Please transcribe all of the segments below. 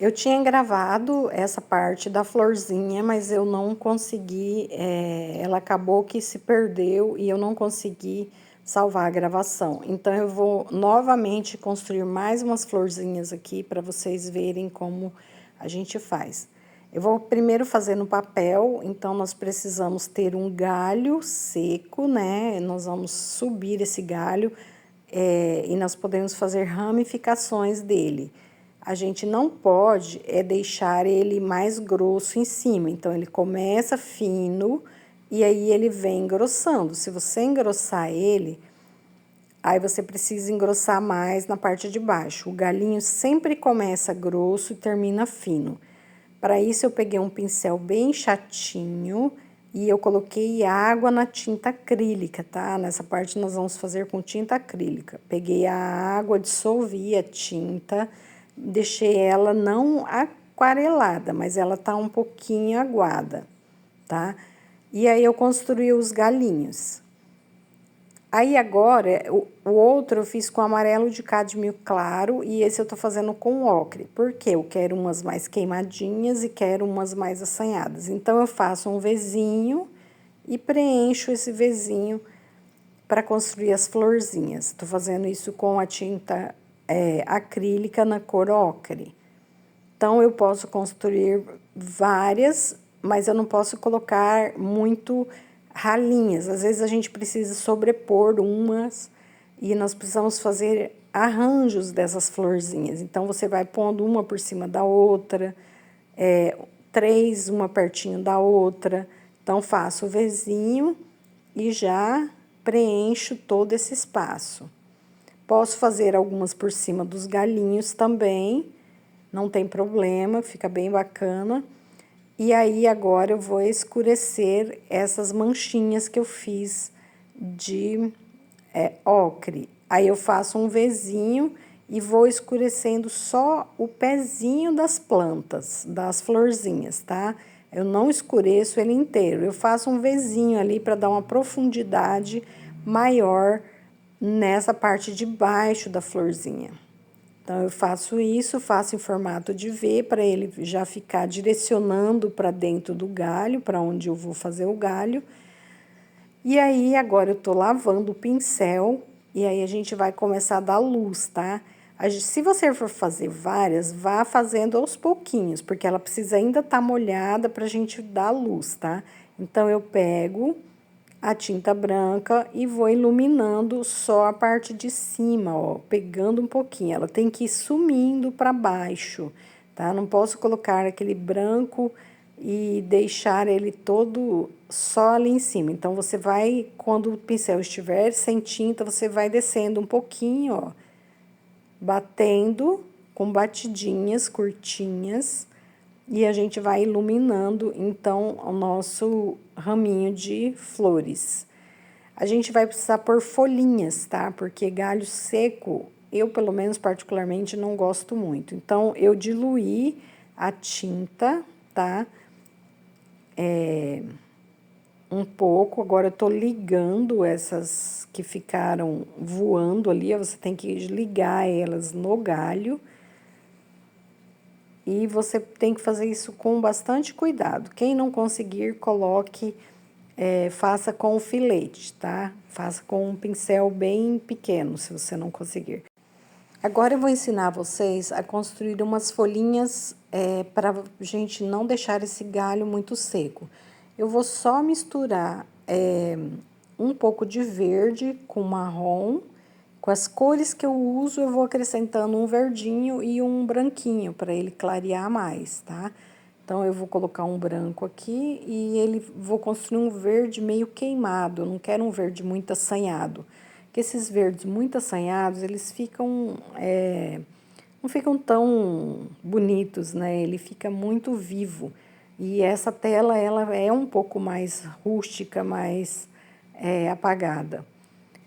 Eu tinha gravado essa parte da florzinha, mas eu não consegui, ela acabou que se perdeu e eu não consegui salvar a gravação. Então, eu vou novamente construir mais umas florzinhas aqui para vocês verem como a gente faz. Eu vou primeiro fazer no papel, então nós precisamos ter um galho seco, né? Nós vamos subir esse galho e nós podemos fazer ramificações dele. A gente não pode deixar ele mais grosso em cima, então ele começa fino e aí ele vem engrossando. Se você engrossar ele, aí você precisa engrossar mais na parte de baixo. O galinho sempre começa grosso e termina fino. Para isso eu peguei um pincel bem chatinho e eu coloquei água na tinta acrílica, tá? Nessa parte nós vamos fazer com tinta acrílica. Peguei a água, dissolvi a tinta, deixei ela não aquarelada, mas ela tá um pouquinho aguada, tá? E aí eu construí os galinhos. Aí agora, o outro eu fiz com amarelo de cádmio claro e esse eu tô fazendo com ocre. Porque eu quero umas mais queimadinhas e quero umas mais assanhadas. Então, eu faço um Vzinho e preencho esse Vzinho para construir as florzinhas. Tô fazendo isso com a tinta acrílica na cor ocre. Então, eu posso construir várias, mas eu não posso colocar muito ralinhas. Às vezes a gente precisa sobrepor umas e nós precisamos fazer arranjos dessas florzinhas. Então, você vai pondo uma por cima da outra, três, uma pertinho da outra. Então, faço o Vzinho e já preencho todo esse espaço. Posso fazer algumas por cima dos galinhos também, não tem problema, fica bem bacana. E aí, agora eu vou escurecer essas manchinhas que eu fiz de ocre. Aí, eu faço um Vzinho e vou escurecendo só o pezinho das plantas, das florzinhas, tá? Eu não escureço ele inteiro, eu faço um Vzinho ali para dar uma profundidade maior nessa parte de baixo da florzinha. Então, eu faço isso, faço em formato de V para ele já ficar direcionando para dentro do galho, para onde eu vou fazer o galho. E aí, agora eu tô lavando o pincel e aí a gente vai começar a dar luz, tá? Se você for fazer várias, vá fazendo aos pouquinhos, porque ela precisa ainda estar molhada pra gente dar luz, tá? Então, eu pego a tinta branca e vou iluminando só a parte de cima, ó, pegando um pouquinho. Ela tem que ir sumindo para baixo, tá? Não posso colocar aquele branco e deixar ele todo só ali em cima. Então, você vai, quando o pincel estiver sem tinta, você vai descendo um pouquinho, ó, batendo com batidinhas curtinhas e a gente vai iluminando, então, o nosso raminho de flores. A gente vai precisar pôr folhinhas, tá? Porque galho seco, eu, pelo menos, particularmente, não gosto muito. Então, eu diluí a tinta, tá? Um pouco. Agora, eu tô ligando essas que ficaram voando ali. Ó, você tem que ligar elas no galho. E você tem que fazer isso com bastante cuidado. Quem não conseguir, coloque, faça com o filete, tá? Faça com um pincel bem pequeno, se você não conseguir. Agora eu vou ensinar vocês a construir umas folhinhas para a gente não deixar esse galho muito seco. Eu vou só misturar um pouco de verde com marrom. Com as cores que eu uso, eu vou acrescentando um verdinho e um branquinho para ele clarear mais, tá? Então, eu vou colocar um branco aqui e vou construir um verde meio queimado. Eu não quero um verde muito assanhado. Porque esses verdes muito assanhados, eles ficam, não ficam tão bonitos, né? Ele fica muito vivo. E essa tela, ela é um pouco mais rústica, mais apagada.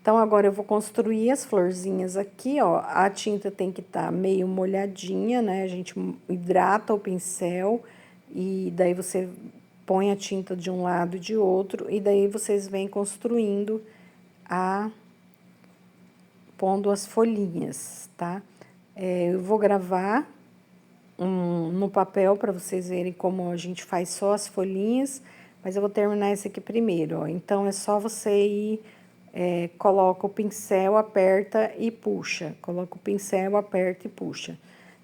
Então, agora eu vou construir as florzinhas aqui, ó. A tinta tem que estar meio molhadinha, né? A gente hidrata o pincel e daí você põe a tinta de um lado e de outro e daí vocês vêm construindo pondo as folhinhas, tá? Eu vou gravar no papel para vocês verem como a gente faz só as folhinhas, mas eu vou terminar esse aqui primeiro, ó. Então, é só você ir, coloca o pincel, aperta e puxa. Coloca o pincel, aperta e puxa.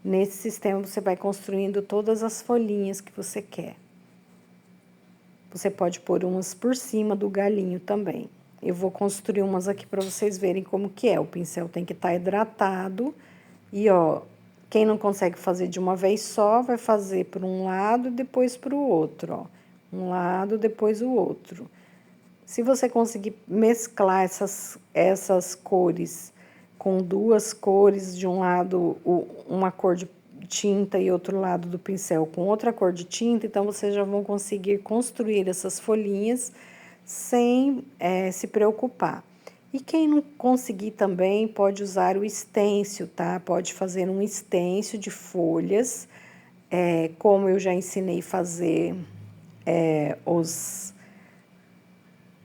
Nesse sistema, você vai construindo todas as folhinhas que você quer. Você pode pôr umas por cima do galinho também. Eu vou construir umas aqui para vocês verem como que é. O pincel tem que estar hidratado. E, ó, quem não consegue fazer de uma vez só, vai fazer por um lado e depois para o outro, ó. Um lado, depois o outro. Se você conseguir mesclar essas cores com duas cores, de um lado uma cor de tinta e outro lado do pincel com outra cor de tinta, então vocês já vão conseguir construir essas folhinhas sem se preocupar. E quem não conseguir também pode usar o stencil, tá? Pode fazer um stencil de folhas, como eu já ensinei a fazer os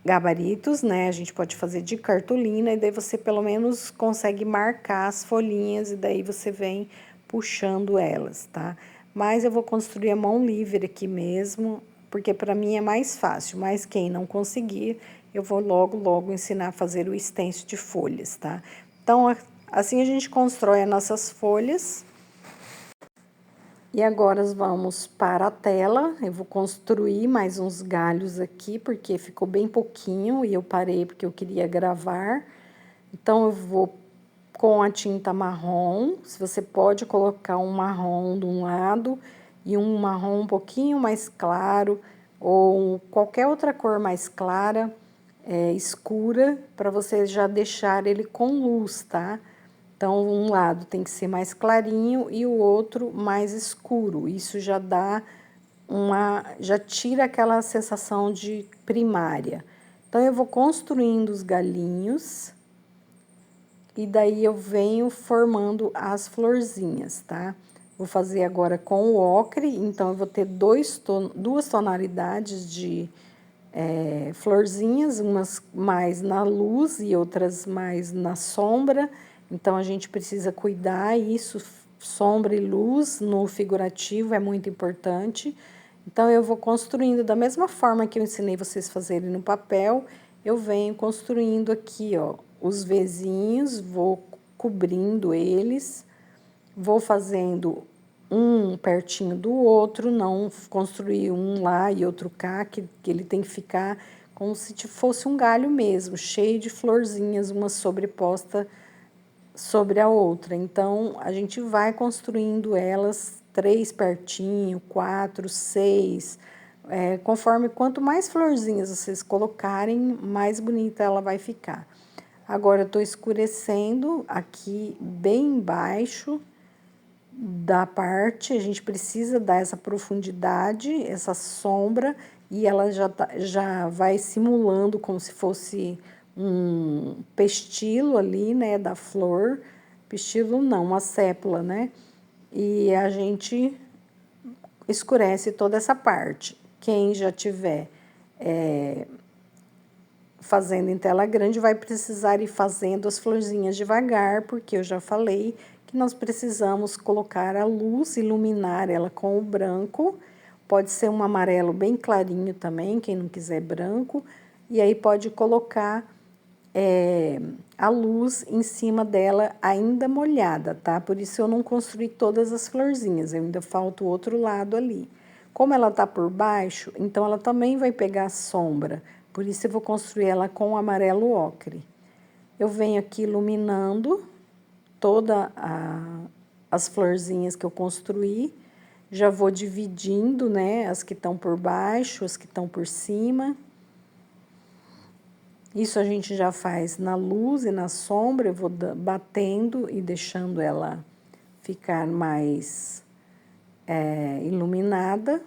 gabaritos, né? A gente pode fazer de cartolina e daí você pelo menos consegue marcar as folhinhas e daí você vem puxando elas, tá? Mas eu vou construir a mão livre aqui mesmo, porque para mim é mais fácil, mas quem não conseguir, eu vou logo ensinar a fazer o stencil de folhas, tá? Então, assim a gente constrói as nossas folhas. E agora vamos para a tela. Eu vou construir mais uns galhos aqui, porque ficou bem pouquinho e eu parei porque eu queria gravar. Então, eu vou com a tinta marrom. Se você pode colocar um marrom de um lado e um marrom um pouquinho mais claro, ou qualquer outra cor mais clara, escura, para você já deixar ele com luz, tá? Então, um lado tem que ser mais clarinho e o outro mais escuro. Isso já dá já tira aquela sensação de primária. Então, eu vou construindo os galinhos e daí eu venho formando as florzinhas, tá? Vou fazer agora com o ocre, então eu vou ter duas tonalidades de florzinhas, umas mais na luz e outras mais na sombra. Então, a gente precisa cuidar isso, sombra e luz no figurativo é muito importante. Então, eu vou construindo da mesma forma que eu ensinei vocês a fazerem no papel, eu venho construindo aqui, ó, os Vzinhos, vou cobrindo eles, vou fazendo um pertinho do outro, não construir um lá e outro cá, que ele tem que ficar como se fosse um galho mesmo, cheio de florzinhas, uma sobreposta sobre a outra. Então, a gente vai construindo elas 3 pertinho, 4, 6, conforme quanto mais florzinhas vocês colocarem, mais bonita ela vai ficar. Agora, eu tô escurecendo aqui bem embaixo da parte, a gente precisa dar essa profundidade, essa sombra, e ela já vai simulando como se fosse um pestilo ali, né, da flor. Pestilo não, uma sépula, né? E a gente escurece toda essa parte. Quem já tiver fazendo em tela grande vai precisar ir fazendo as florzinhas devagar, porque eu já falei que nós precisamos colocar a luz, iluminar ela com o branco. Pode ser um amarelo bem clarinho também, quem não quiser branco. E aí pode colocar a luz em cima dela ainda molhada, tá? Por isso eu não construí todas as florzinhas, ainda falta o outro lado ali. Como ela tá por baixo, então ela também vai pegar sombra, por isso eu vou construir ela com amarelo ocre. Eu venho aqui iluminando todas as florzinhas que eu construí, já vou dividindo, né, as que estão por baixo, as que estão por cima. Isso a gente já faz na luz e na sombra, eu vou batendo e deixando ela ficar mais iluminada.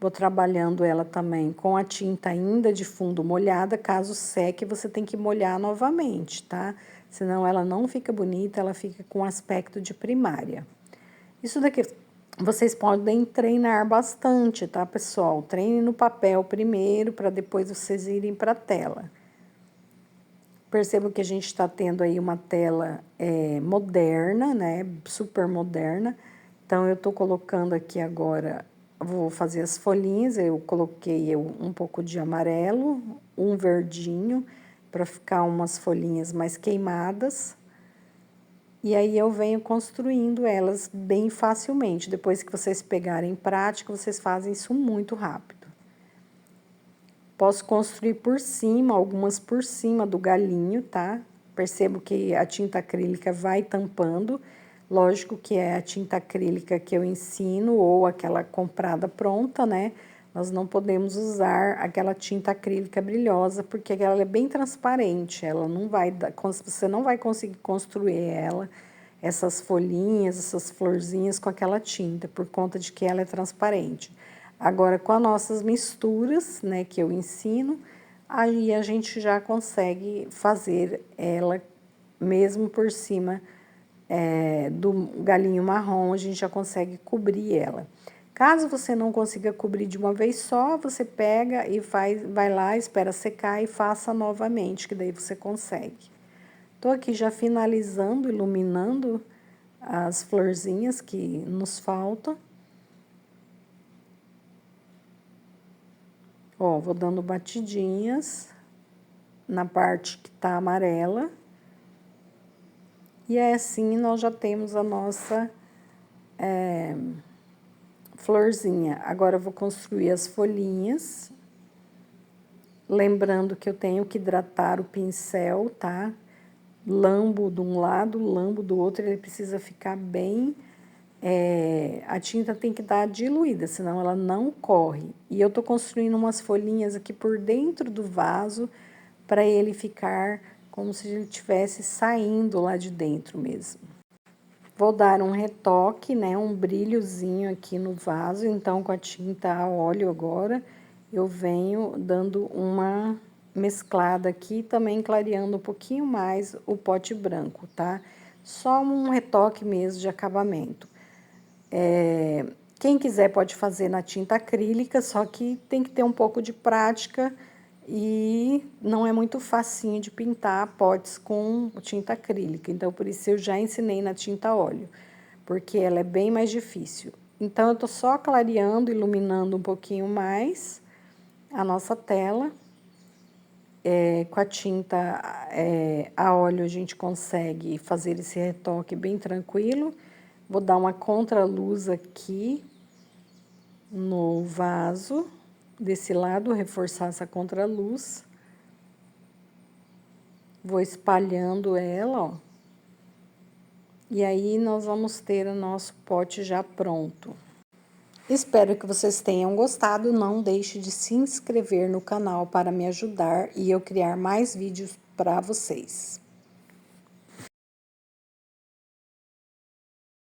Vou trabalhando ela também com a tinta ainda de fundo molhada, caso seque você tem que molhar novamente, tá? Senão ela não fica bonita, ela fica com aspecto de primária. Isso daqui vocês podem treinar bastante, tá, pessoal? Treine no papel primeiro, para depois vocês irem para a tela. Percebo que a gente está tendo aí uma tela moderna, né? Super moderna. Então, eu estou colocando aqui agora, vou fazer as folhinhas, eu coloquei um pouco de amarelo, um verdinho, para ficar umas folhinhas mais queimadas. E aí eu venho construindo elas bem facilmente. Depois que vocês pegarem prática, vocês fazem isso muito rápido. Posso construir por cima, algumas por cima do galinho, tá? Percebo que a tinta acrílica vai tampando. Lógico que é a tinta acrílica que eu ensino ou aquela comprada pronta, né? Nós não podemos usar aquela tinta acrílica brilhosa, porque ela é bem transparente, ela não vai dar, você não vai conseguir construir ela, essas folhinhas, essas florzinhas com aquela tinta, por conta de que ela é transparente. Agora, com as nossas misturas, né, que eu ensino, aí a gente já consegue fazer ela mesmo por cima do galinho marrom, a gente já consegue cobrir ela. Caso você não consiga cobrir de uma vez só, você pega e vai lá, espera secar e faça novamente, que daí você consegue. Tô aqui já finalizando, iluminando as florzinhas que nos faltam. Ó, vou dando batidinhas na parte que tá amarela. E assim nós já temos a nossa florzinha. Agora eu vou construir as folhinhas. Lembrando que eu tenho que hidratar o pincel, tá? Lambo de um lado, lambo do outro, ele precisa ficar bem... a tinta tem que dar diluída, senão ela não corre. E eu tô construindo umas folhinhas aqui por dentro do vaso, para ele ficar como se ele estivesse saindo lá de dentro mesmo. Vou dar um retoque, né, um brilhozinho aqui no vaso, então com a tinta a óleo agora, eu venho dando uma mesclada aqui, também clareando um pouquinho mais o pote branco, tá? Só um retoque mesmo de acabamento. Quem quiser pode fazer na tinta acrílica, só que tem que ter um pouco de prática e não é muito facinho de pintar potes com tinta acrílica. Então, por isso eu já ensinei na tinta óleo, porque ela é bem mais difícil. Então, eu tô só clareando, iluminando um pouquinho mais a nossa tela. Com a tinta a óleo a gente consegue fazer esse retoque bem tranquilo. Vou dar uma contraluz aqui no vaso, desse lado, reforçar essa contraluz. Vou espalhando ela, ó. E aí, nós vamos ter o nosso pote já pronto. Espero que vocês tenham gostado. Não deixe de se inscrever no canal para me ajudar e eu criar mais vídeos para vocês.